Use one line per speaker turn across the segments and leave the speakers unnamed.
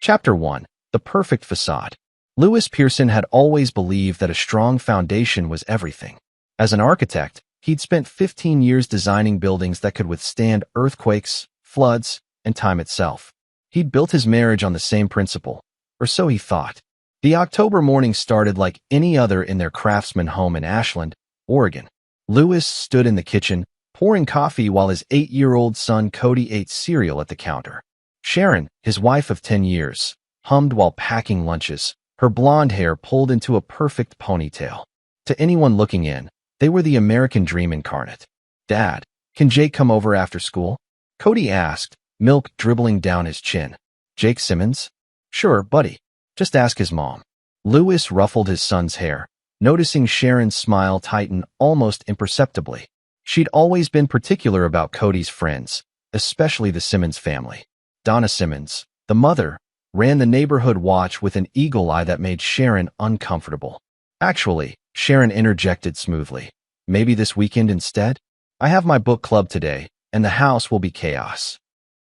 Chapter 1. The Perfect Facade. Lewis Pearson had always believed that a strong foundation was everything. As an architect, he'd spent 15 years designing buildings that could withstand earthquakes, floods, and time itself. He'd built his marriage on the same principle, or so he thought. The October morning started like any other in their Craftsman home in Ashland, Oregon. Lewis stood in the kitchen, pouring coffee while his 8-year-old son Cody ate cereal at the counter. Sharon, his wife of 10 years, hummed while packing lunches, her blonde hair pulled into a perfect ponytail. To anyone looking in, they were the American dream incarnate. "Dad, can Jake come over after school?" Cody asked, milk dribbling down his chin. "Jake Simmons?" "Sure, buddy. Just ask his mom." Lewis ruffled his son's hair, noticing Sharon's smile tighten almost imperceptibly. She'd always been particular about Cody's friends, especially the Simmons family. Donna Simmons, the mother, ran the neighborhood watch with an eagle eye that made Sharon uncomfortable. "Actually," Sharon interjected smoothly, "maybe this weekend instead? I have my book club today, and the house will be chaos."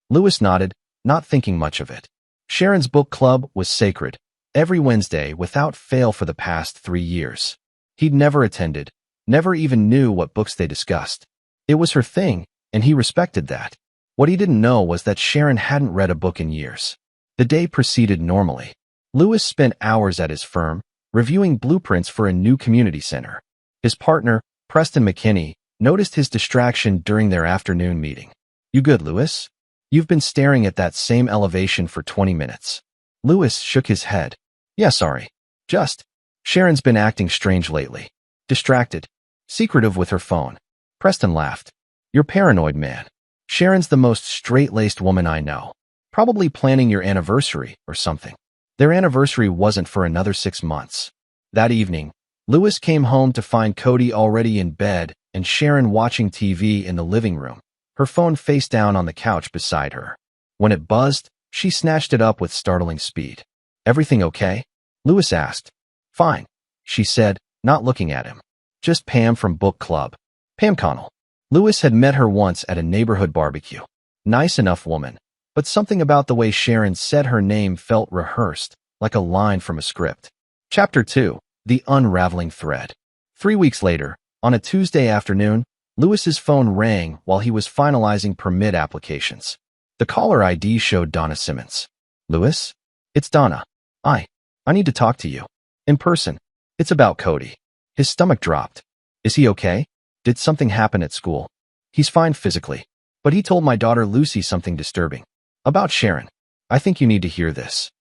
Lewis nodded, not thinking much of it. Sharon's book club was sacred, every Wednesday without fail for the past 3 years. He'd never attended, never even knew what books they discussed. It was her thing, and he respected that. What he didn't know was that Sharon hadn't read a book in years. The day proceeded normally. Lewis spent hours at his firm, reviewing blueprints for a new community center. His partner, Preston McKinney, noticed his distraction during their afternoon meeting. "You good, Lewis? You've been staring at that same elevation for 20 minutes. Lewis shook his head. "Yeah, sorry. Just. Sharon's been acting strange lately. Distracted. Secretive with her phone." Preston laughed. "You're paranoid, man. Sharon's the most straight-laced woman I know. Probably planning your anniversary or something." Their anniversary wasn't for another 6 months. That evening, Lewis came home to find Cody already in bed and Sharon watching TV in the living room, her phone face down on the couch beside her. When it buzzed, she snatched it up with startling speed. "Everything okay?" Lewis asked. "Fine," she said, not looking at him. "Just Pam from book club. Pam Connell." Lewis had met her once at a neighborhood barbecue. Nice enough woman, but something about the way Sharon said her name felt rehearsed, like a line from a script. Chapter 2. The Unraveling Thread. 3 weeks later, on a Tuesday afternoon, Lewis's phone rang while he was finalizing permit applications. The caller ID showed Donna Simmons. "Lewis? It's Donna. I need to talk to you. In person. It's about Cody." His stomach dropped. "Is he okay? Did something happen at school?" "He's fine physically, but he told my daughter Lucy something disturbing. About Sharon. I think you need to hear this."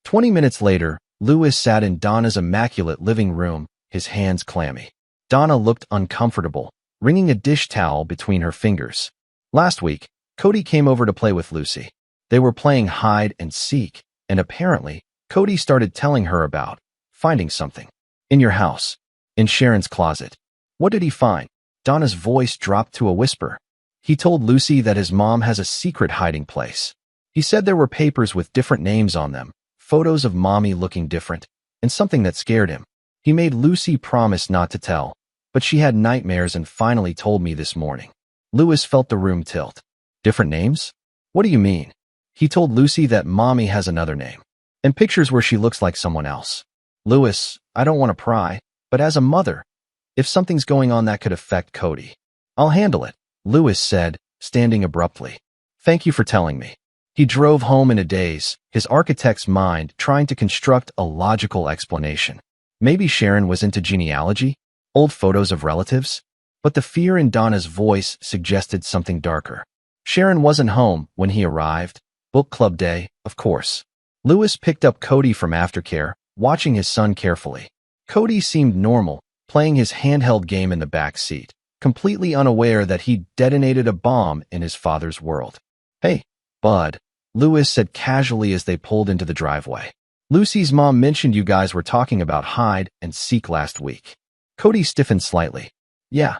20 minutes later, Lewis sat in Donna's immaculate living room, his hands clammy. Donna looked uncomfortable, wringing a dish towel between her fingers. Last week, Cody came over to play with Lucy. They were playing hide and seek, and apparently, Cody started telling her about finding something. "In your house. In Sharon's closet." "What did he find?" Donna's voice dropped to a whisper. "He told Lucy that his mom has a secret hiding place. He said there were papers with different names on them, photos of mommy looking different, and something that scared him. He made Lucy promise not to tell, but she had nightmares and finally told me this morning." Lewis felt the room tilt. "Different names? What do you mean?" "He told Lucy that mommy has another name, and pictures where she looks like someone else." "Lewis, I don't want to pry, but as a mother, if something's going on that could affect Cody." "I'll handle it," Lewis said, standing abruptly. "Thank you for telling me." He drove home in a daze, his architect's mind trying to construct a logical explanation. Maybe Sharon was into genealogy, old photos of relatives, but the fear in Donna's voice suggested something darker. Sharon wasn't home when he arrived. Book club day, of course. Lewis picked up Cody from aftercare, watching his son carefully. Cody seemed normal, playing his handheld game in the back seat, completely unaware that he'd detonated a bomb in his father's world. "Hey, bud," Lewis said casually as they pulled into the driveway. "Lucy's mom mentioned you guys were talking about hide and seek last week." Cody stiffened slightly. "Yeah.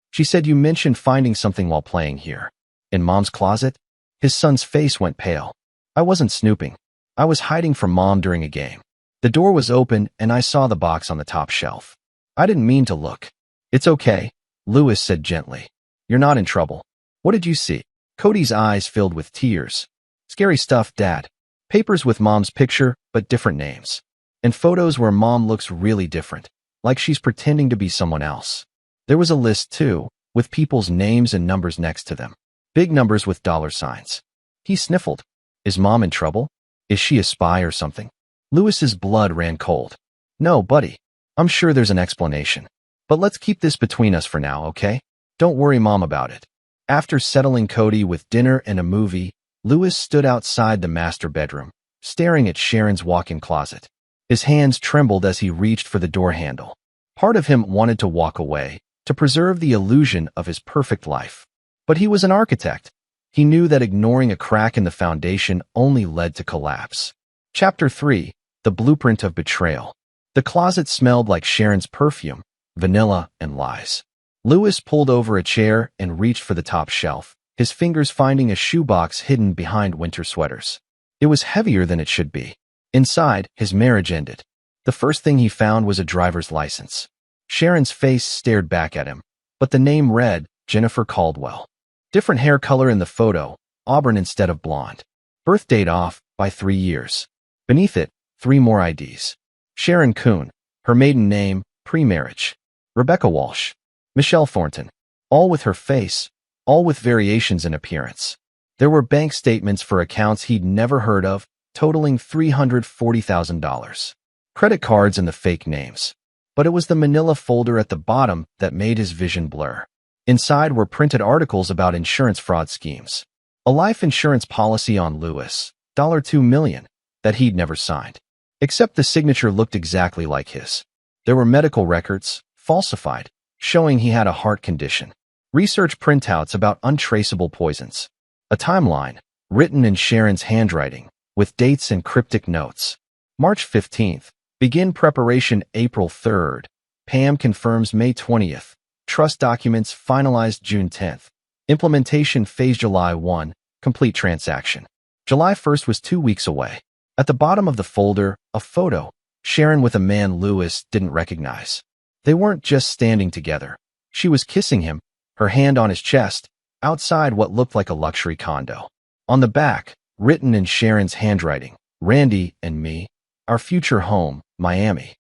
She said you mentioned finding something while playing here. In mom's closet?" His son's face went pale. "I wasn't snooping. I was hiding from mom during a game. The door was open and I saw the box on the top shelf. I didn't mean to look." "It's okay," Lewis said gently. "You're not in trouble. What did you see?" Cody's eyes filled with tears. "Scary stuff, Dad. Papers with mom's picture, but different names. And photos where mom looks really different, like she's pretending to be someone else. There was a list, too, with people's names and numbers next to them. Big numbers with dollar signs. He sniffled. Is mom in trouble? Is she a spy or something? Lewis's blood ran cold. No, buddy. I'm sure there's an explanation. But let's keep this between us for now, okay? Don't worry mom about it. After settling Cody with dinner and a movie, Lewis stood outside the master bedroom, staring at Sharon's walk-in closet. His hands trembled as he reached for the door handle. Part of him wanted to walk away, to preserve the illusion of his perfect life. But he was an architect. He knew that ignoring a crack in the foundation only led to collapse. Chapter 3. The Blueprint of Betrayal. The closet smelled like Sharon's perfume, vanilla, and lies. Lewis pulled over a chair and reached for the top shelf, his fingers finding a shoebox hidden behind winter sweaters. It was heavier than it should be. Inside, his marriage ended. The first thing he found was a driver's license. Sharon's face stared back at him, but the name read, Jennifer Caldwell. Different hair color in the photo, auburn instead of blonde. Birth date off by 3 years. Beneath it, 3 more IDs. Sharon Kuhn, her maiden name, pre-marriage. Rebecca Walsh. Michelle Thornton. All with her face, all with variations in appearance. There were bank statements for accounts he'd never heard of, totaling $340,000. Credit cards and the fake names. But it was the manila folder at the bottom that made his vision blur. Inside were printed articles about insurance fraud schemes. A life insurance policy on Lewis, $2 million, that he'd never signed. Except the signature looked exactly like his. There were medical records, falsified, showing he had a heart condition. Research printouts about untraceable poisons. A timeline, written in Sharon's handwriting, with dates and cryptic notes. March 15th. Begin preparation April 3rd. Pam confirms May 20th. Trust documents finalized June 10th. Implementation phase July 1. Complete transaction. July 1st was 2 weeks away. At the bottom of the folder, a photo. Sharon with a man Lewis didn't recognize. They weren't just standing together. She was kissing him, her hand on his chest, outside what looked like a luxury condo. On the back, written in Sharon's handwriting, Randy and me, our future home, Miami.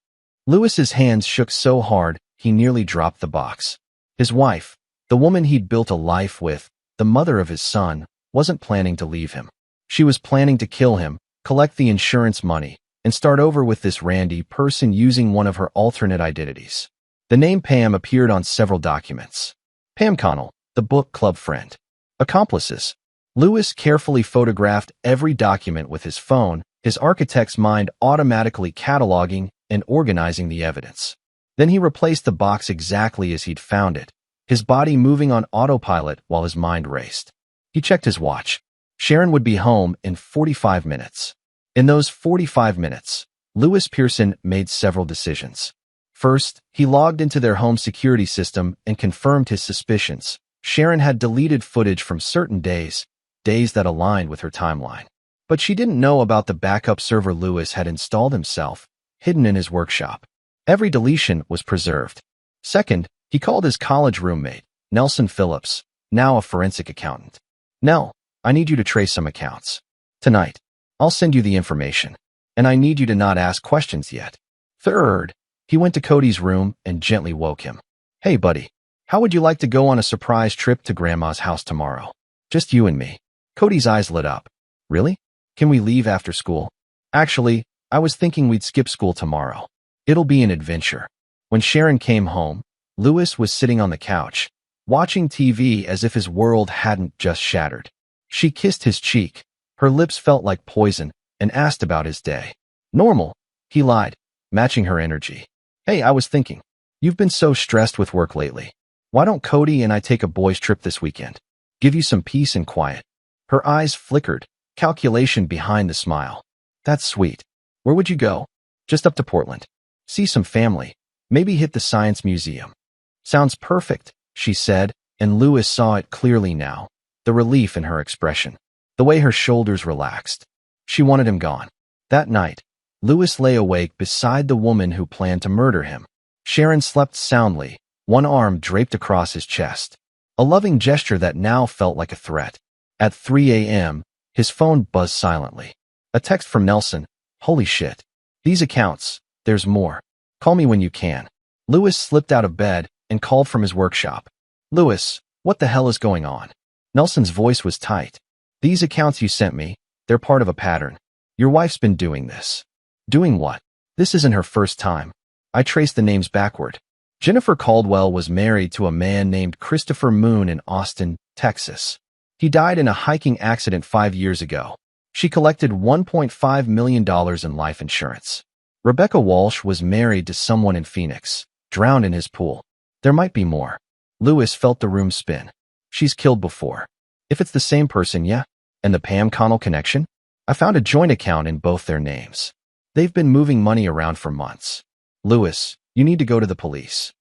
Lewis's hands shook so hard, he nearly dropped the box. His wife, the woman he'd built a life with, the mother of his son, wasn't planning to leave him. She was planning to kill him, collect the insurance money, and start over with this Randy person using one of her alternate identities. The name Pam appeared on several documents. Pam Connell, the book club friend. Accomplices. Lewis carefully photographed every document with his phone, his architect's mind automatically cataloging and organizing the evidence. Then he replaced the box exactly as he'd found it, his body moving on autopilot while his mind raced. He checked his watch. Sharon would be home in 45 minutes. In those 45 minutes, Lewis Pearson made several decisions. First, he logged into their home security system and confirmed his suspicions. Sharon had deleted footage from certain days that aligned with her timeline. But she didn't know about the backup server Lewis had installed himself, hidden in his workshop. Every deletion was preserved. Second, he called his college roommate, Nelson Phillips, now a forensic accountant. Nell, I need you to trace some accounts. Tonight. I'll send you the information. And I need you to not ask questions yet. Third, he went to Cody's room and gently woke him. Hey, buddy. How would you like to go on a surprise trip to Grandma's house tomorrow? Just you and me. Cody's eyes lit up. Really? Can we leave after school? Actually, I was thinking we'd skip school tomorrow. It'll be an adventure. When Sharon came home, Lewis was sitting on the couch, watching TV as if his world hadn't just shattered. She kissed his cheek. Her lips felt like poison and asked about his day. Normal, he lied, matching her energy. Hey, I was thinking, you've been so stressed with work lately. Why don't Cody and I take a boys' trip this weekend? Give you some peace and quiet. Her eyes flickered, calculation behind the smile. That's sweet. Where would you go? Just up to Portland. See some family. Maybe hit the Science Museum. Sounds perfect, she said, and Lewis saw it clearly now, the relief in her expression, the way her shoulders relaxed. She wanted him gone. That night, Lewis lay awake beside the woman who planned to murder him. Sharon slept soundly, one arm draped across his chest, a loving gesture that now felt like a threat. At 3 a.m., his phone buzzed silently. A text from Nelson. Holy shit. These accounts. There's more. Call me when you can. Lewis slipped out of bed and called from his workshop. Lewis, what the hell is going on? Nelson's voice was tight. These accounts you sent me, they're part of a pattern. Your wife's been doing this. Doing what? This isn't her first time. I traced the names backward. Jennifer Caldwell was married to a man named Christopher Moon in Austin, Texas. He died in a hiking accident 5 years ago. She collected $1.5 million in life insurance. Rebecca Walsh was married to someone in Phoenix, drowned in his pool. There might be more. Lewis felt the room spin. She's killed before. If it's the same person, yeah. And the Pam Connell connection? I found a joint account in both their names. They've been moving money around for months. Lewis, you need to go to the police.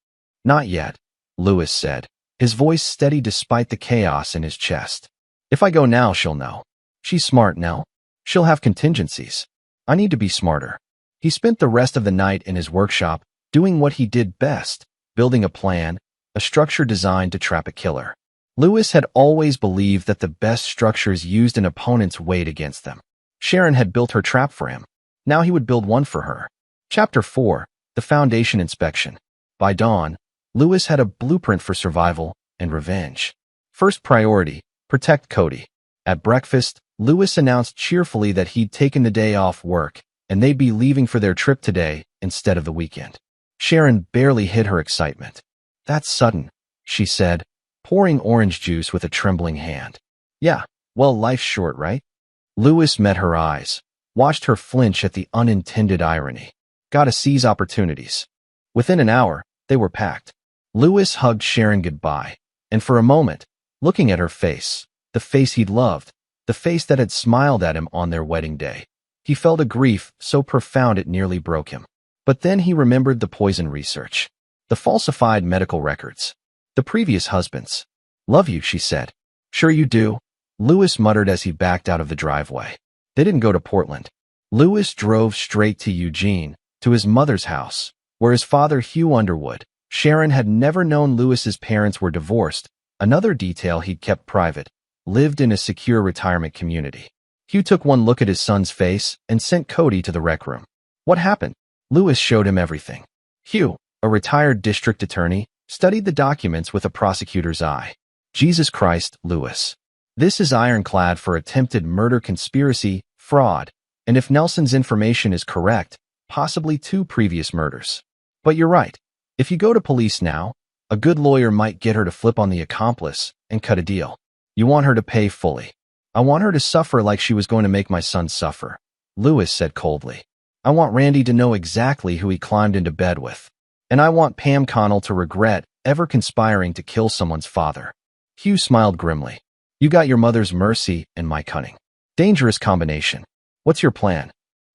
Not yet, Lewis said, his voice steady despite the chaos in his chest. If I go now, she'll know. She's smart now. She'll have contingencies. I need to be smarter. He spent the rest of the night in his workshop, doing what he did best, building a plan, a structure designed to trap a killer. Lewis had always believed that the best structures used an opponent's weight against them. Sharon had built her trap for him. Now he would build one for her. Chapter 4. The Foundation Inspection. By dawn, Lewis had a blueprint for survival and revenge. First priority, protect Cody. At breakfast, Lewis announced cheerfully that he'd taken the day off work, and they'd be leaving for their trip today instead of the weekend. Sharon barely hid her excitement. That's sudden, she said, pouring orange juice with a trembling hand. Yeah, well, life's short, right? Lewis met her eyes, watched her flinch at the unintended irony. Gotta seize opportunities. Within an hour, they were packed. Lewis hugged Sharon goodbye, and for a moment, looking at her face, the face he'd loved, the face that had smiled at him on their wedding day, he felt a grief so profound it nearly broke him. But then he remembered the poison research, the falsified medical records, the previous husbands. Love you, she said. Sure you do, Lewis muttered as he backed out of the driveway. They didn't go to Portland. Lewis drove straight to Eugene, to his mother's house, where his father, Hugh Underwood. Sharon had never known Lewis's parents were divorced, another detail he'd kept private, lived in a secure retirement community. Hugh took one look at his son's face and sent Cody to the rec room. What happened? Lewis showed him everything. Hugh, a retired district attorney, studied the documents with a prosecutor's eye. Jesus Christ, Lewis. This is ironclad for attempted murder, conspiracy, fraud, and if Nelson's information is correct, possibly 2 previous murders. But you're right. If you go to police now, a good lawyer might get her to flip on the accomplice and cut a deal. You want her to pay fully. I want her to suffer like she was going to make my son suffer, Lewis said coldly. I want Randy to know exactly who he climbed into bed with. And I want Pam Connell to regret ever conspiring to kill someone's father. Hugh smiled grimly. You got your mother's mercy and my cunning. Dangerous combination. What's your plan?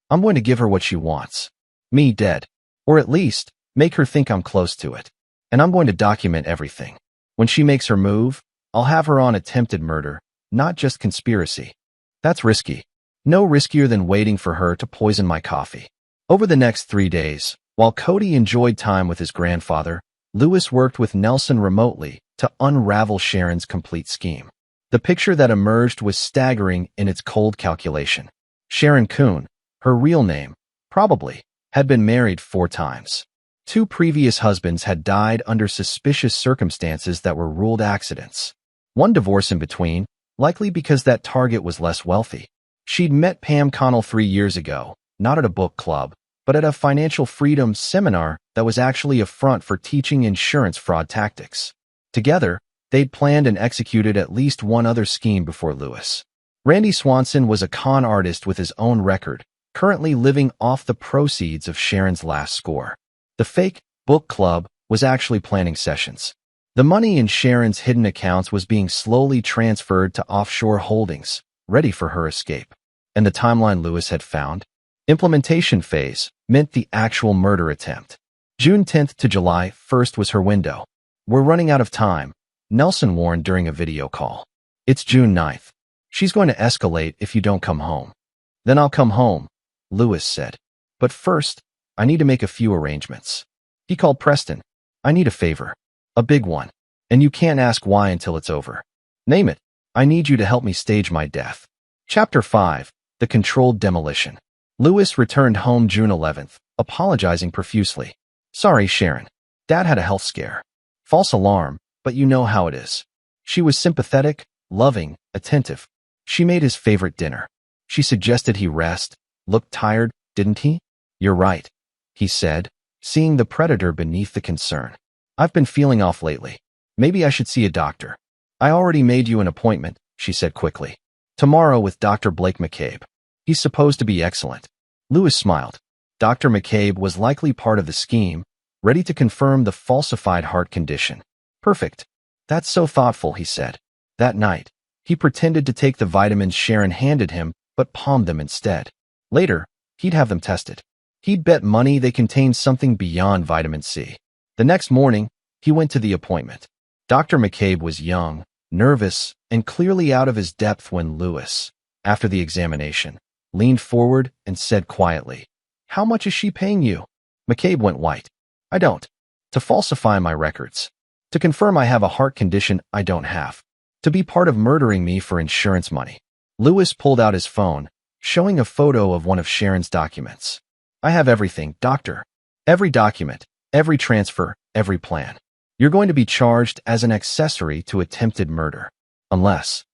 I'm going to give her what she wants. Me dead. Or at least, make her think I'm close to it. And I'm going to document everything. When she makes her move, I'll have her on attempted murder, not just conspiracy. That's risky. No riskier than waiting for her to poison my coffee. Over the next 3 days, while Cody enjoyed time with his grandfather, Lewis worked with Nelson remotely to unravel Sharon's complete scheme. The picture that emerged was staggering in its cold calculation. Sharon Kuhn, her real name, probably, had been married 4 times. 2 previous husbands had died under suspicious circumstances that were ruled accidents. 1 divorce in between, likely because that target was less wealthy. She'd met Pam Connell 3 years ago, not at a book club, but at a financial freedom seminar that was actually a front for teaching insurance fraud tactics. Together, they'd planned and executed at least 1 other scheme before Lewis. Randy Swanson was a con artist with his own record, currently living off the proceeds of Sharon's last score. The fake book club was actually planning sessions. The money in Sharon's hidden accounts was being slowly transferred to offshore holdings, ready for her escape. And the timeline Lewis had found? Implementation phase meant the actual murder attempt. June 10th to July 1st was her window. We're running out of time, Nelson warned during a video call. It's June 9th. She's going to escalate if you don't come home. Then I'll come home, Lewis said. But first, I need to make a few arrangements. He called Preston. I need a favor. A big one. And you can't ask why until it's over. Name it. I need you to help me stage my death. Chapter 5. The controlled demolition. Lewis returned home June 11th, apologizing profusely. Sorry, Sharon. Dad had a health scare. False alarm, but you know how it is. She was sympathetic, loving, attentive. She made his favorite dinner. She suggested he rest. Looked tired, didn't he? You're right, he said, seeing the predator beneath the concern. I've been feeling off lately. Maybe I should see a doctor. I already made you an appointment, she said quickly. Tomorrow with Dr. Blake McCabe. He's supposed to be excellent. Lewis smiled. Dr. McCabe was likely part of the scheme, ready to confirm the falsified heart condition. Perfect. That's so thoughtful, he said. That night, he pretended to take the vitamins Sharon handed him, but palmed them instead. Later, he'd have them tested. He'd bet money they contained something beyond vitamin C. The next morning, he went to the appointment. Dr. McCabe was young, nervous, and clearly out of his depth when Lewis, after the examination, leaned forward and said quietly, "How much is she paying you?" McCabe went white. "I don't. To falsify my records. To confirm I have a heart condition I don't have. To be part of murdering me for insurance money." Lewis pulled out his phone, showing a photo of one of Sharon's documents. "I have everything, doctor. Every document, every transfer, every plan. You're going to be charged as an accessory to attempted murder. Unless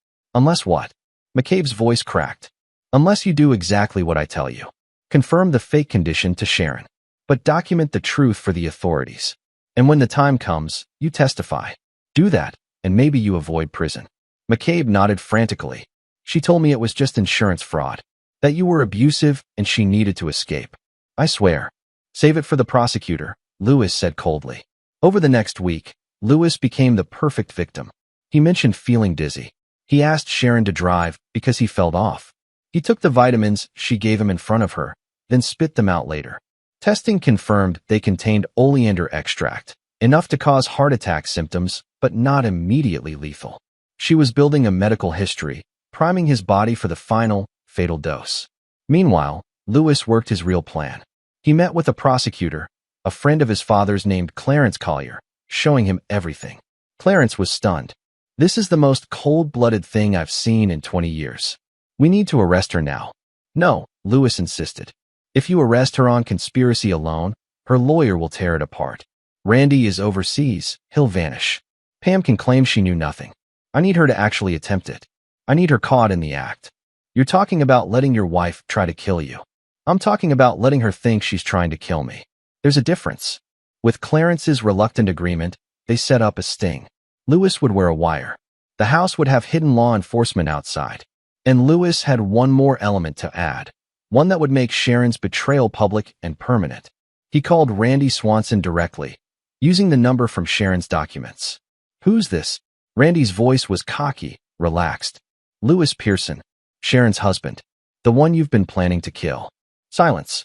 what?" McCabe's voice cracked. "Unless you do exactly what I tell you. Confirm the fake condition to Sharon. But document the truth for the authorities. And when the time comes, you testify. Do that, and maybe you avoid prison." McCabe nodded frantically. "She told me it was just insurance fraud. That you were abusive and she needed to escape. I swear." "Save it for the prosecutor," Lewis said coldly. Over the next week, Lewis became the perfect victim. He mentioned feeling dizzy. He asked Sharon to drive because he felt off. He took the vitamins she gave him in front of her, then spit them out later. Testing confirmed they contained oleander extract, enough to cause heart attack symptoms, but not immediately lethal. She was building a medical history, priming his body for the final, fatal dose. Meanwhile, Lewis worked his real plan. He met with a prosecutor, a friend of his father's named Clarence Collier, showing him everything. Clarence was stunned. "This is the most cold-blooded thing I've seen in 20 years. We need to arrest her now." "No," Lewis insisted. "If you arrest her on conspiracy alone, her lawyer will tear it apart. Randy is overseas, he'll vanish. Pam can claim she knew nothing. I need her to actually attempt it. I need her caught in the act. You're talking about letting your wife try to kill you. I'm talking about letting her think she's trying to kill me. There's a difference." With Clarence's reluctant agreement, they set up a sting. Lewis would wear a wire. The house would have hidden law enforcement outside. And Lewis had one more element to add, one that would make Sharon's betrayal public and permanent. He called Randy Swanson directly, using the number from Sharon's documents. "Who's this?" Randy's voice was cocky, relaxed. "Lewis Pearson, Sharon's husband. The one you've been planning to kill." Silence.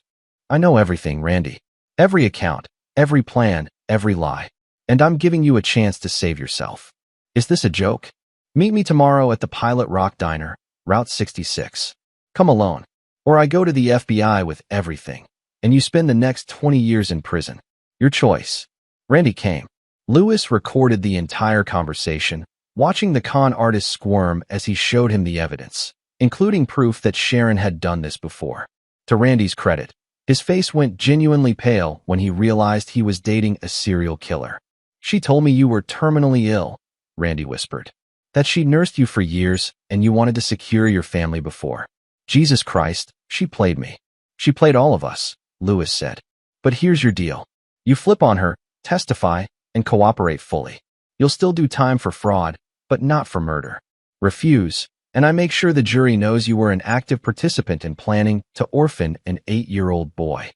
"I know everything, Randy. Every account, every plan, every lie. And I'm giving you a chance to save yourself. Is this a joke? Meet me tomorrow at the Pilot Rock Diner, Route 66. Come alone. Or I go to the FBI with everything, and you spend the next 20 years in prison. Your choice." Randy came. Lewis recorded the entire conversation, watching the con artist squirm as he showed him the evidence, including proof that Sharon had done this before. To Randy's credit, his face went genuinely pale when he realized he was dating a serial killer. "She told me you were terminally ill," Randy whispered. "That she nursed you for years and you wanted to secure your family before." "Jesus Christ, she played me. She played all of us," Lewis said. "But here's your deal. You flip on her, testify, and cooperate fully. You'll still do time for fraud, but not for murder. Refuse, and I make sure the jury knows you were an active participant in planning to orphan an 8-year-old boy."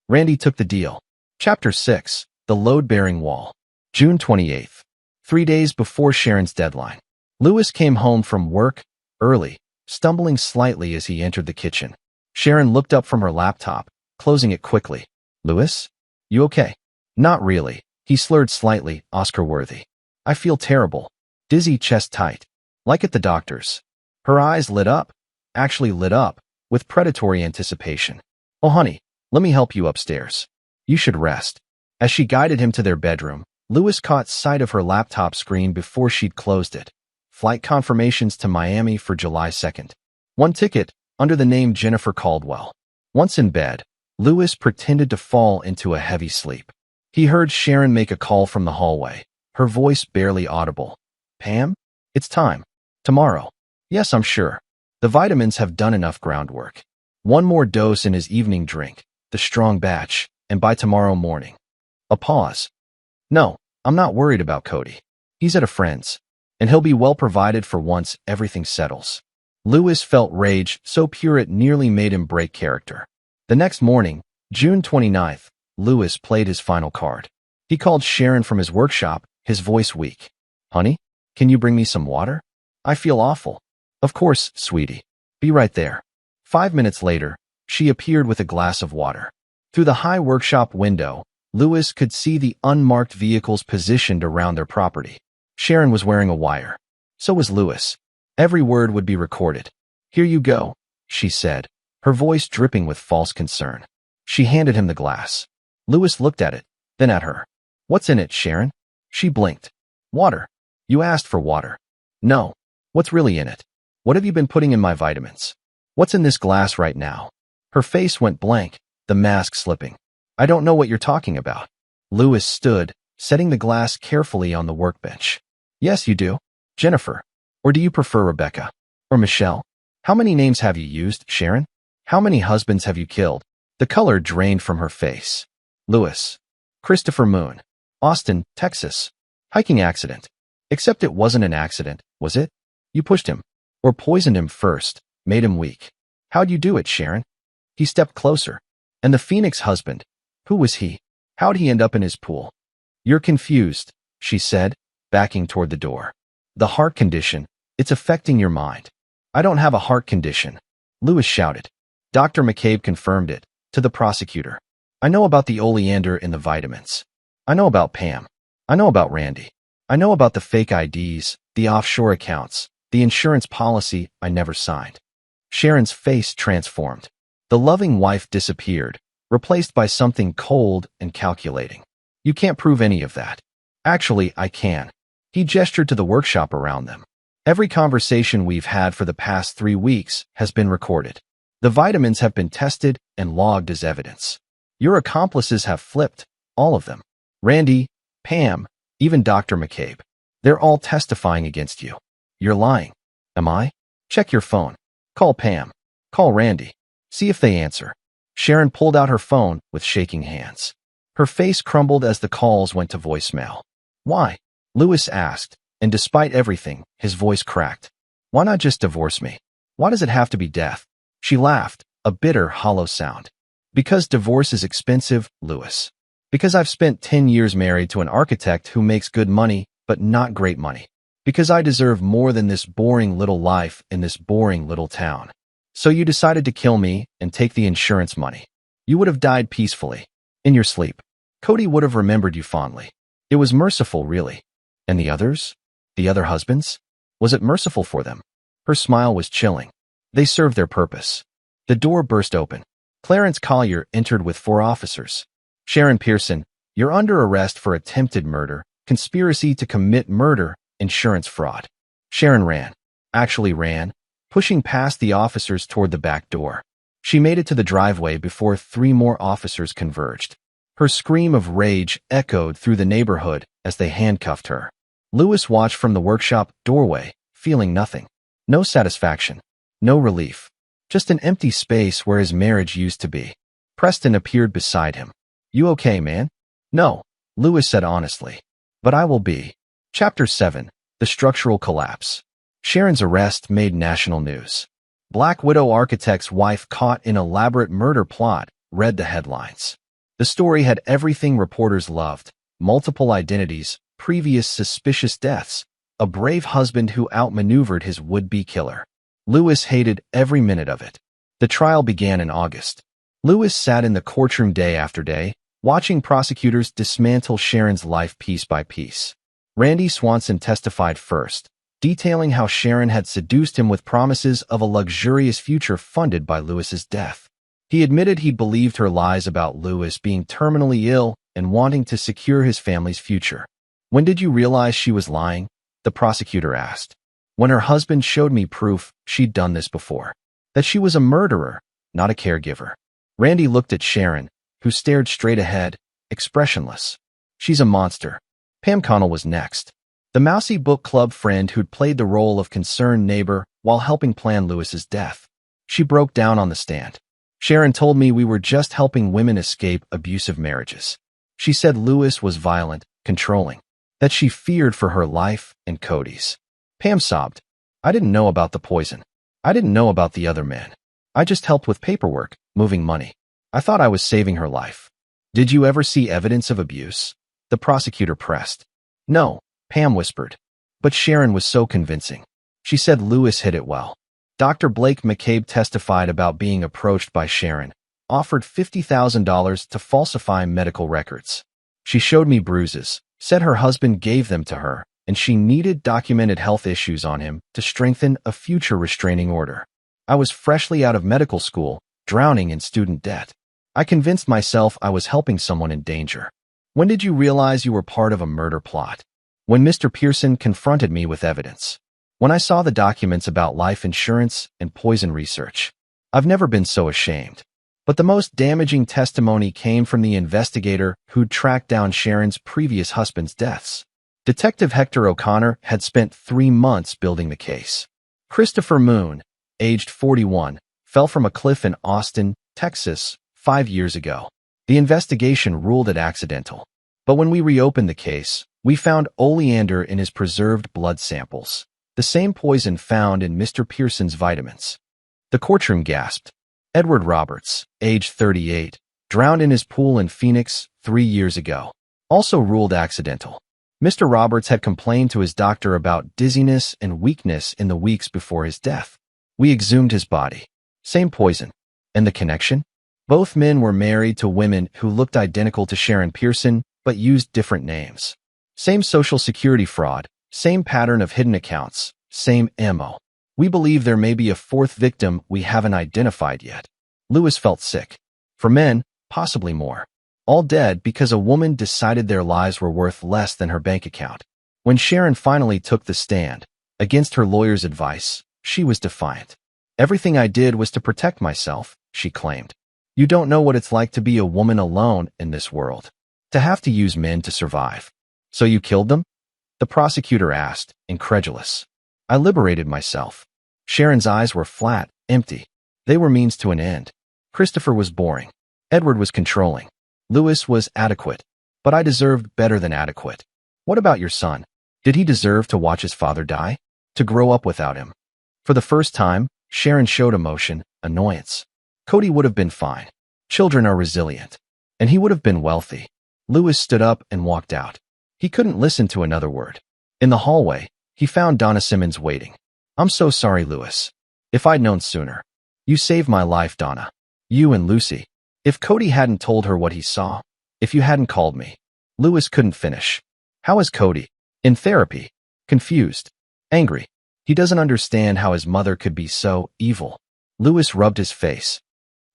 Randy took the deal. Chapter 6, The Load-Bearing Wall. June 28th. 3 days before Sharon's deadline. Lewis came home from work, early, stumbling slightly as he entered the kitchen. Sharon looked up from her laptop, closing it quickly. "Lewis? You okay?" "Not really." He slurred slightly, Oscar-worthy. "I feel terrible. Dizzy, chest tight. Like at the doctor's." Her eyes lit up, actually lit up, with predatory anticipation. "Oh, honey, let me help you upstairs. You should rest." As she guided him to their bedroom, Lewis caught sight of her laptop screen before she'd closed it. Flight confirmations to Miami for July 2nd. 1 ticket, under the name Jennifer Caldwell. Once in bed, Lewis pretended to fall into a heavy sleep. He heard Sharon make a call from the hallway, her voice barely audible. "Pam? It's time. Tomorrow." "Yes, I'm sure. The vitamins have done enough groundwork. One more dose in his evening drink, the strong batch, and by tomorrow morning." A pause. "No, I'm not worried about Cody. He's at a friend's, and he'll be well provided for once everything settles." Lewis felt rage so pure it nearly made him break character. The next morning, June 29th, Lewis played his final card. He called Sharon from his workshop, his voice weak. "Honey, can you bring me some water? I feel awful." "Of course, sweetie. Be right there." 5 minutes later, she appeared with a glass of water. Through the high workshop window, Lewis could see the unmarked vehicles positioned around their property. Sharon was wearing a wire. So was Lewis. Every word would be recorded. "Here you go," she said, her voice dripping with false concern. She handed him the glass. Lewis looked at it, then at her. "What's in it, Sharon?" She blinked. "Water. You asked for water." "No. What's really in it? What have you been putting in my vitamins? What's in this glass right now?" Her face went blank, the mask slipping. "I don't know what you're talking about." Lewis stood, setting the glass carefully on the workbench. "Yes, you do. Jennifer. Or do you prefer Rebecca? Or Michelle? How many names have you used, Sharon? How many husbands have you killed?" The color drained from her face. "Lewis. Christopher Moon. Austin, Texas. Hiking accident. Except it wasn't an accident, was it? You pushed him. Or poisoned him first, made him weak. How'd you do it, Sharon?" He stepped closer. "And the Phoenix husband? Who was he? How'd he end up in his pool?" "You're confused," she said, backing toward the door. "The heart condition, it's affecting your mind." "I don't have a heart condition," Lewis shouted. Dr. McCabe confirmed it, to the prosecutor. "I know about the oleander in the vitamins. I know about Pam. I know about Randy. I know about the fake IDs, the offshore accounts, the insurance policy I never signed." Sharon's face transformed. The loving wife disappeared, replaced by something cold and calculating. "You can't prove any of that." "Actually, I can." He gestured to the workshop around them. "Every conversation we've had for the past 3 weeks has been recorded. The vitamins have been tested and logged as evidence. Your accomplices have flipped, all of them. Randy, Pam, even Dr. McCabe. They're all testifying against you. You're lying." "Am I?" "Check your phone. Call Pam. Call Randy. See if they answer." Sharon pulled out her phone with shaking hands. Her face crumbled as the calls went to voicemail. "Why?" Lewis asked, and despite everything, his voice cracked. "Why not just divorce me? Why does it have to be death?" She laughed, a bitter, hollow sound. "Because divorce is expensive, Lewis. Because I've spent 10 years married to an architect who makes good money, but not great money. Because I deserve more than this boring little life in this boring little town. So you decided to kill me and take the insurance money. You would have died peacefully, in your sleep. Cody would have remembered you fondly. It was merciful, really. And the others? The other husbands? Was it merciful for them?" Her smile was chilling. "They served their purpose." The door burst open. Clarence Collier entered with 4 officers. "Sharon Pearson, you're under arrest for attempted murder, conspiracy to commit murder, insurance fraud." Sharon ran, pushing past the officers toward the back door. She made it to the driveway before 3 more officers converged. Her scream of rage echoed through the neighborhood as they handcuffed her. Lewis watched from the workshop doorway, feeling nothing. No satisfaction. No relief. Just an empty space where his marriage used to be. Preston appeared beside him. "You okay, man?" "No," Lewis said honestly. "But I will be." Chapter 7. The Structural Collapse. Sharon's arrest made national news. "Black Widow architect's wife caught in elaborate murder plot," read the headlines. The story had everything reporters loved: multiple identities, previous suspicious deaths, a brave husband who outmaneuvered his would-be killer. Lewis hated every minute of it. The trial began in August. Lewis sat in the courtroom day after day, watching prosecutors dismantle Sharon's life piece by piece. Randy Swanson testified first, detailing how Sharon had seduced him with promises of a luxurious future funded by Lewis's death. He admitted he believed her lies about Lewis being terminally ill and wanting to secure his family's future. "When did you realize she was lying?" the prosecutor asked. "When her husband showed me proof she'd done this before. that she was a murderer, not a caregiver. Randy looked at Sharon, who stared straight ahead, expressionless. She's a monster. Pam Connell was next. The mousy book club friend who'd played the role of concerned neighbor while helping plan Lewis's death. She broke down on the stand. Sharon told me we were just helping women escape abusive marriages. She said Lewis was violent, controlling, that she feared for her life and Cody's. Pam sobbed. I didn't know about the poison. I didn't know about the other men. I just helped with paperwork, moving money. I thought I was saving her life. Did you ever see evidence of abuse? The prosecutor pressed. No, Pam whispered. But Sharon was so convincing. She said Lewis hid it well. Dr. Blake McCabe testified about being approached by Sharon, offered $50,000 to falsify medical records. She showed me bruises, said her husband gave them to her, and she needed documented health issues on him to strengthen a future restraining order. I was freshly out of medical school, drowning in student debt. I convinced myself I was helping someone in danger. When did you realize you were part of a murder plot? When Mr. Pearson confronted me with evidence. When I saw the documents about life insurance and poison research. I've never been so ashamed. But the most damaging testimony came from the investigator who'd tracked down Sharon's previous husband's deaths. Detective Hector O'Connor had spent 3 months building the case. Christopher Moon, aged 41, fell from a cliff in Austin, Texas, 5 years ago. The investigation ruled it accidental. But when we reopened the case, we found oleander in his preserved blood samples. The same poison found in Mr. Pearson's vitamins. The courtroom gasped. Edward Roberts, age 38, drowned in his pool in Phoenix 3 years ago. Also ruled accidental. Mr. Roberts had complained to his doctor about dizziness and weakness in the weeks before his death. We exhumed his body. Same poison. And the connection? Both men were married to women who looked identical to Sharon Pearson, but used different names. Same Social Security fraud. Same pattern of hidden accounts, same MO. We believe there may be a fourth victim we haven't identified yet. Lewis felt sick. For men, possibly more. All dead because a woman decided their lives were worth less than her bank account. When Sharon finally took the stand, against her lawyer's advice, she was defiant. Everything I did was to protect myself, she claimed. You don't know what it's like to be a woman alone in this world. To have to use men to survive. So you killed them? The prosecutor asked, incredulous. I liberated myself. Sharon's eyes were flat, empty. They were means to an end. Christopher was boring. Edward was controlling. Lewis was adequate. But I deserved better than adequate. What about your son? Did he deserve to watch his father die? To grow up without him? For the first time, Sharon showed emotion, annoyance. Cody would have been fine. Children are resilient. And he would have been wealthy. Lewis stood up and walked out. He couldn't listen to another word. In the hallway, he found Donna Simmons waiting. I'm so sorry, Lewis. If I'd known sooner. You saved my life, Donna. You and Lucy. If Cody hadn't told her what he saw. If you hadn't called me. Lewis couldn't finish. How is Cody? In therapy. Confused. Angry. He doesn't understand how his mother could be so evil. Lewis rubbed his face.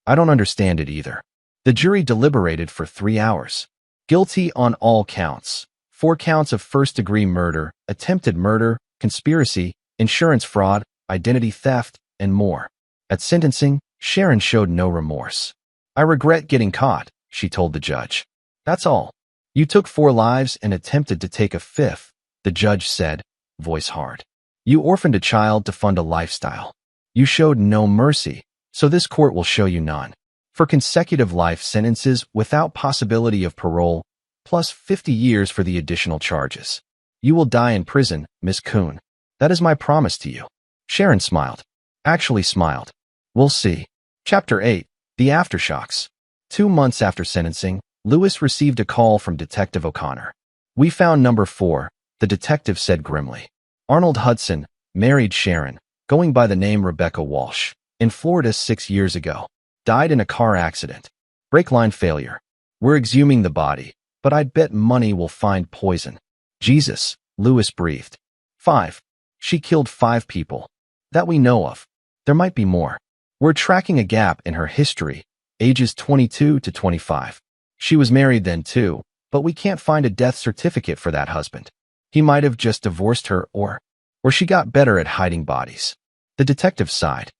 I don't understand it either. The jury deliberated for 3 hours. Guilty on all counts. 4 counts of first-degree murder, attempted murder, conspiracy, insurance fraud, identity theft, and more. At sentencing, Sharon showed no remorse. I regret getting caught, she told the judge. That's all. You took 4 lives and attempted to take a 5th, the judge said, voice hard. You orphaned a child to fund a lifestyle. You showed no mercy, so this court will show you none. For consecutive life sentences without possibility of parole, plus 50 years for the additional charges. You will die in prison, Miss Kuhn. That is my promise to you. Sharon smiled. Actually smiled. We'll see. Chapter 8. The Aftershocks. 2 months after sentencing, Lewis received a call from Detective O'Connor. We found number 4, the detective said grimly. Arnold Hudson married Sharon, going by the name Rebecca Walsh, in Florida 6 years ago. Died in a car accident. Brake line failure. We're exhuming the body. But I'd bet money we'll find poison. Jesus, Lewis breathed. 5. She killed 5 people. That we know of. There might be more. We're tracking a gap in her history, ages 22 to 25. She was married then too, but we can't find a death certificate for that husband. He might have just divorced her or she got better at hiding bodies. The detective sighed.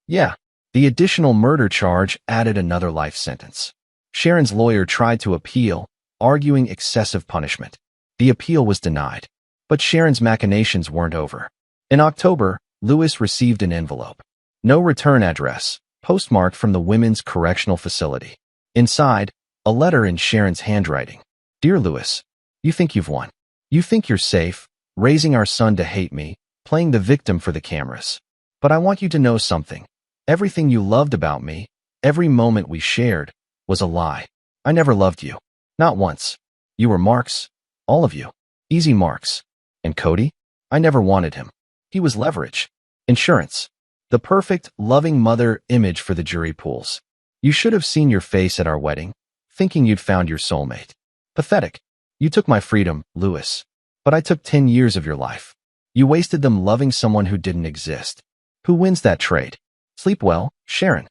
Yeah, The additional murder charge added another life sentence. Sharon's lawyer tried to appeal, arguing excessive punishment. The appeal was denied. But Sharon's machinations weren't over. In October, Lewis received an envelope. No return address, postmarked from the Women's Correctional Facility. Inside, a letter in Sharon's handwriting. Dear Lewis, you think you've won. You think you're safe, raising our son to hate me, playing the victim for the cameras. But I want you to know something. Everything you loved about me, every moment we shared, was a lie. I never loved you. Not once. You were marks. All of you. Easy marks. And Cody? I never wanted him. He was leverage. Insurance. The perfect, loving mother image for the jury pools. You should have seen your face at our wedding, thinking you'd found your soulmate. Pathetic. You took my freedom, Lewis. But I took 10 years of your life. You wasted them loving someone who didn't exist. Who wins that trade? Sleep well, Sharon.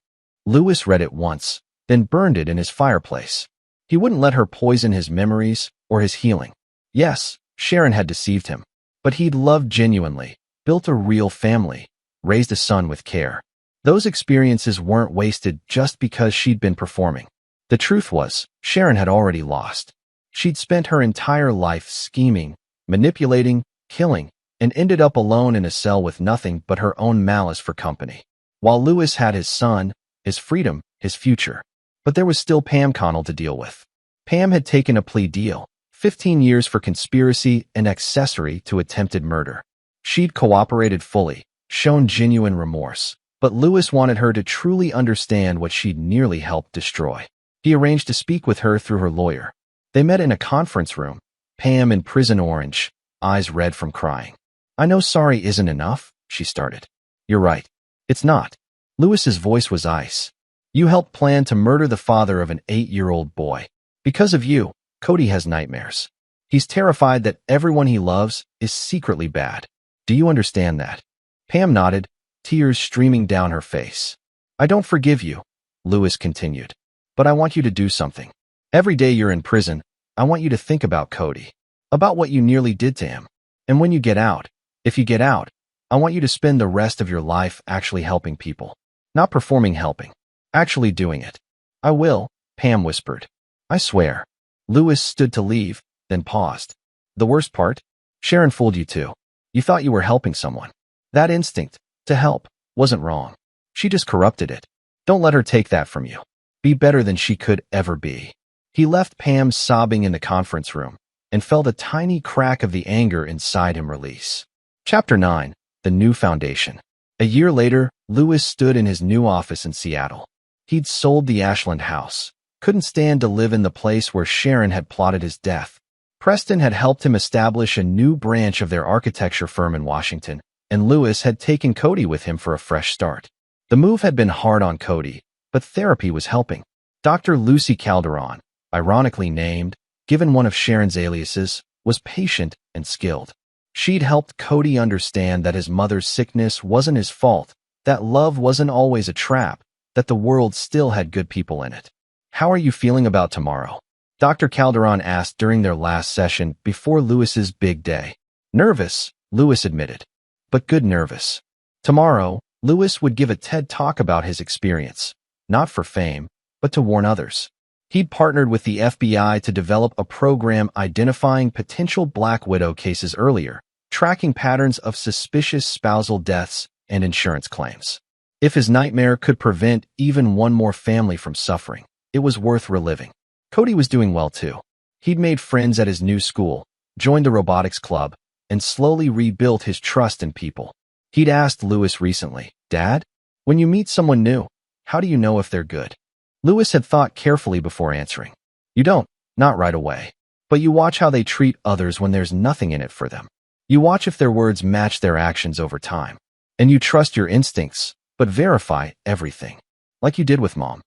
Lewis read it once, then burned it in his fireplace. He wouldn't let her poison his memories or his healing. Yes, Sharon had deceived him. But he'd loved genuinely, built a real family, raised a son with care. Those experiences weren't wasted just because she'd been performing. The truth was, Sharon had already lost. She'd spent her entire life scheming, manipulating, killing, and ended up alone in a cell with nothing but her own malice for company. While Lewis had his son, his freedom, his future. But there was still Pam Connell to deal with. Pam had taken a plea deal, 15 years for conspiracy and accessory to attempted murder. She'd cooperated fully, shown genuine remorse, but Lewis wanted her to truly understand what she'd nearly helped destroy. He arranged to speak with her through her lawyer. They met in a conference room, Pam in prison orange, eyes red from crying. I know sorry isn't enough, she started. You're right. It's not. Lewis's voice was ice. You helped plan to murder the father of an 8-year-old boy. Because of you, Cody has nightmares. He's terrified that everyone he loves is secretly bad. Do you understand that? Pam nodded, tears streaming down her face. I don't forgive you, Lewis continued. But I want you to do something. Every day you're in prison, I want you to think about Cody. About what you nearly did to him. And when you get out, if you get out, I want you to spend the rest of your life actually helping people. Not performing helping. Actually doing it. I will, Pam whispered. I swear. Lewis stood to leave, then paused. The worst part? Sharon fooled you too. You thought you were helping someone. That instinct, to help, wasn't wrong. She just corrupted it. Don't let her take that from you. Be better than she could ever be. He left Pam sobbing in the conference room and felt a tiny crack of the anger inside him release. Chapter 9. The New Foundation. A year later, Lewis stood in his new office in Seattle. He'd sold the Ashland house. Couldn't stand to live in the place where Sharon had plotted his death. Preston had helped him establish a new branch of their architecture firm in Washington, and Lewis had taken Cody with him for a fresh start. The move had been hard on Cody, but therapy was helping. Dr. Lucy Calderon, ironically named, given one of Sharon's aliases, was patient and skilled. She'd helped Cody understand that his mother's sickness wasn't his fault, that love wasn't always a trap, that the world still had good people in it. How are you feeling about tomorrow? Dr. Calderon asked during their last session before Lewis's big day. Nervous, Lewis admitted. But good nervous. Tomorrow, Lewis would give a TED Talk about his experience, not for fame, but to warn others. He'd partnered with the FBI to develop a program identifying potential Black Widow cases earlier, tracking patterns of suspicious spousal deaths and insurance claims. If his nightmare could prevent even one more family from suffering, it was worth reliving. Cody was doing well too. He'd made friends at his new school, joined the robotics club, and slowly rebuilt his trust in people. He'd asked Lewis recently, Dad, when you meet someone new, how do you know if they're good? Lewis had thought carefully before answering. You don't, not right away. But you watch how they treat others when there's nothing in it for them. You watch if their words match their actions over time. And you trust your instincts, but verify everything. Like you did with Mom.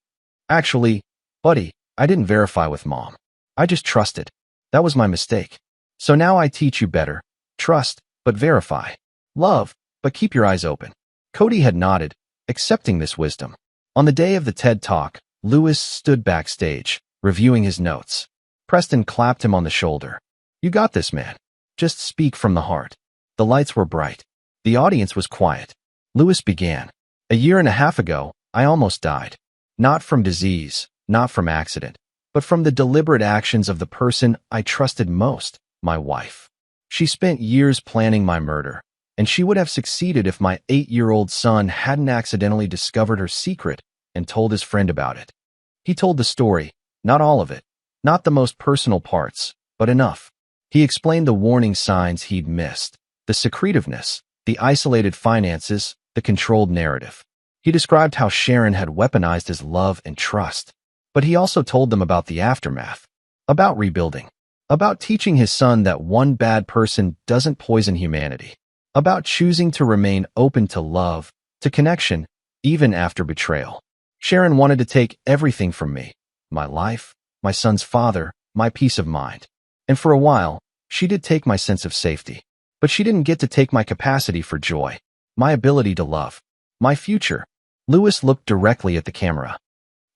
Actually, buddy, I didn't verify with Mom. I just trusted. That was my mistake. So now I teach you better. Trust, but verify. Love, but keep your eyes open. Cody had nodded, accepting this wisdom. On the day of the TED Talk, Lewis stood backstage, reviewing his notes. Preston clapped him on the shoulder. You got this, man. Just speak from the heart. The lights were bright. The audience was quiet. Lewis began. A year and a half ago, I almost died. Not from disease, not from accident, but from the deliberate actions of the person I trusted most, my wife. She spent years planning my murder, and she would have succeeded if my 8-year-old son hadn't accidentally discovered her secret and told his friend about it. He told the story, not all of it, not the most personal parts, but enough. He explained the warning signs he'd missed, the secretiveness, the isolated finances, the controlled narrative. He described how Sharon had weaponized his love and trust. But he also told them about the aftermath, about rebuilding, about teaching his son that one bad person doesn't poison humanity, about choosing to remain open to love, to connection, even after betrayal. Sharon wanted to take everything from me, my life, my son's father, my peace of mind. And for a while, she did take my sense of safety. But she didn't get to take my capacity for joy, my ability to love, my future. Lewis looked directly at the camera.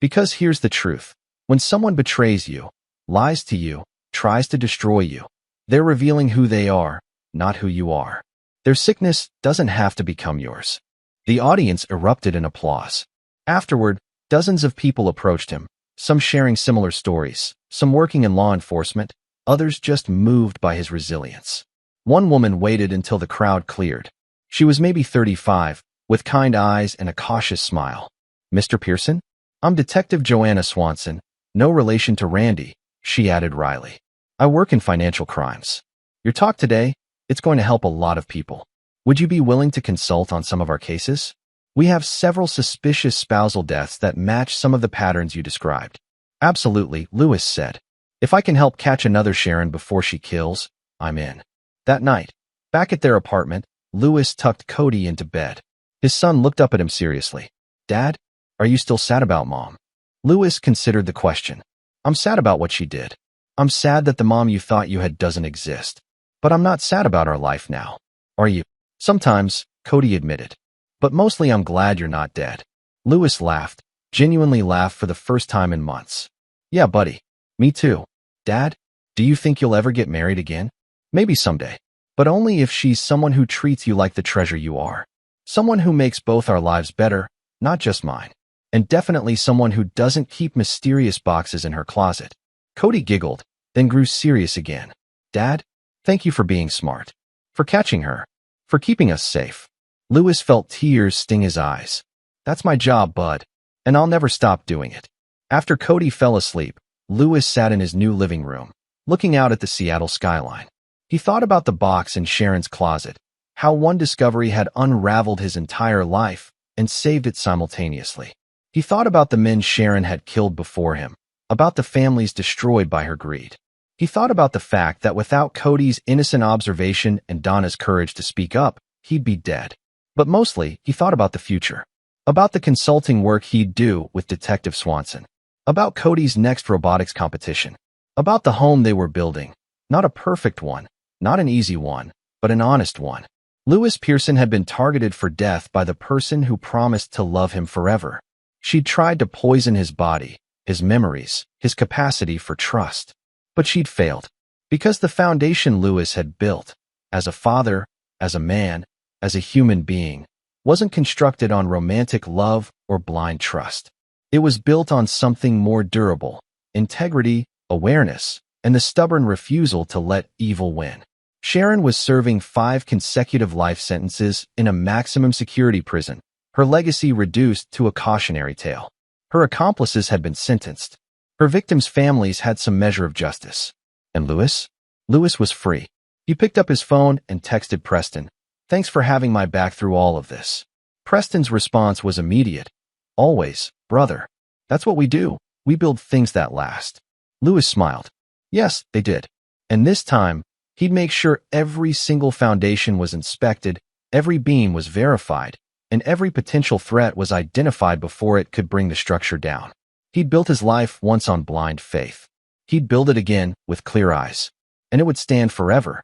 Because here's the truth. When someone betrays you, lies to you, tries to destroy you, they're revealing who they are, not who you are. Their sickness doesn't have to become yours. The audience erupted in applause. Afterward, dozens of people approached him, some sharing similar stories, some working in law enforcement, others just moved by his resilience. One woman waited until the crowd cleared. She was maybe 35, with kind eyes and a cautious smile. Mr. Pearson? I'm Detective Joanna Swanson, no relation to Randy, she added wryly. I work in financial crimes. Your talk today, it's going to help a lot of people. Would you be willing to consult on some of our cases? We have several suspicious spousal deaths that match some of the patterns you described. Absolutely, Lewis said. If I can help catch another Sharon before she kills, I'm in. That night, back at their apartment, Lewis tucked Cody into bed. His son looked up at him seriously. Dad, are you still sad about Mom? Lewis considered the question. I'm sad about what she did. I'm sad that the mom you thought you had doesn't exist. But I'm not sad about our life now. Are you? Sometimes, Cody admitted. But mostly I'm glad you're not dead. Lewis laughed, genuinely laughed for the first time in months. Yeah, buddy. Me too. Dad, do you think you'll ever get married again? Maybe someday. But only if she's someone who treats you like the treasure you are. Someone who makes both our lives better, not just mine. And definitely someone who doesn't keep mysterious boxes in her closet. Cody giggled, then grew serious again. Dad, thank you for being smart. For catching her. For keeping us safe. Lewis felt tears sting his eyes. That's my job, bud. And I'll never stop doing it. After Cody fell asleep, Lewis sat in his new living room, looking out at the Seattle skyline. He thought about the box in Sharon's closet, how one discovery had unraveled his entire life and saved it simultaneously. He thought about the men Sharon had killed before him, about the families destroyed by her greed. He thought about the fact that without Cody's innocent observation and Donna's courage to speak up, he'd be dead. But mostly, he thought about the future. About the consulting work he'd do with Detective Swanson. About Cody's next robotics competition. About the home they were building. Not a perfect one, not an easy one, but an honest one. Lewis Pearson had been targeted for death by the person who promised to love him forever. She'd tried to poison his body, his memories, his capacity for trust. But she'd failed. Because the foundation Lewis had built, as a father, as a man, as a human being, wasn't constructed on romantic love or blind trust. It was built on something more durable, integrity, awareness, and the stubborn refusal to let evil win. Sharon was serving 5 consecutive life sentences in a maximum security prison, her legacy reduced to a cautionary tale. Her accomplices had been sentenced. Her victims' families had some measure of justice. And Lewis? Lewis was free. He picked up his phone and texted Preston, "Thanks for having my back through all of this." Preston's response was immediate. "Always, brother. That's what we do. We build things that last." Lewis smiled. Yes, they did. And this time, he'd make sure every single foundation was inspected, every beam was verified, and every potential threat was identified before it could bring the structure down. He'd built his life once on blind faith. He'd build it again with clear eyes. And it would stand forever.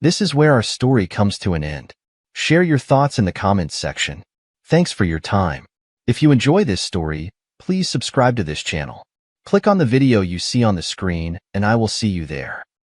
This is where our story comes to an end. Share your thoughts in the comments section. Thanks for your time. If you enjoy this story, please subscribe to this channel. Click on the video you see on the screen, and I will see you there.